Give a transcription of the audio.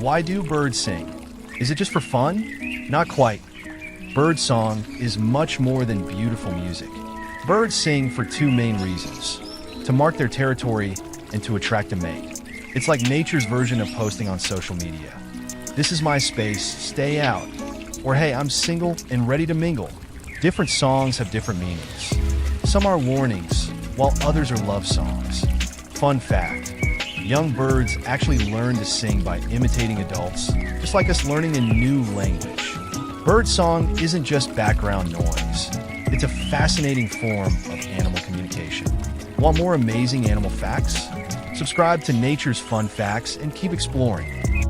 Why do birds sing? Is it just for fun? Not quite. Bird song is much more than beautiful music. Birds sing for two main reasons: to mark their territory and to attract a mate. It's like nature's version of posting on social media. This is my space, stay out. Or hey, I'm single and ready to mingle. Different songs have different meanings. Some are warnings, while others are love songs. Fun fact: young birds actually learn to sing by imitating adults, just like us learning a new language. Bird song isn't just background noise. It's a fascinating form of animal communication. Want more amazing animal facts? Subscribe to Nature's Fun Facts and keep exploring.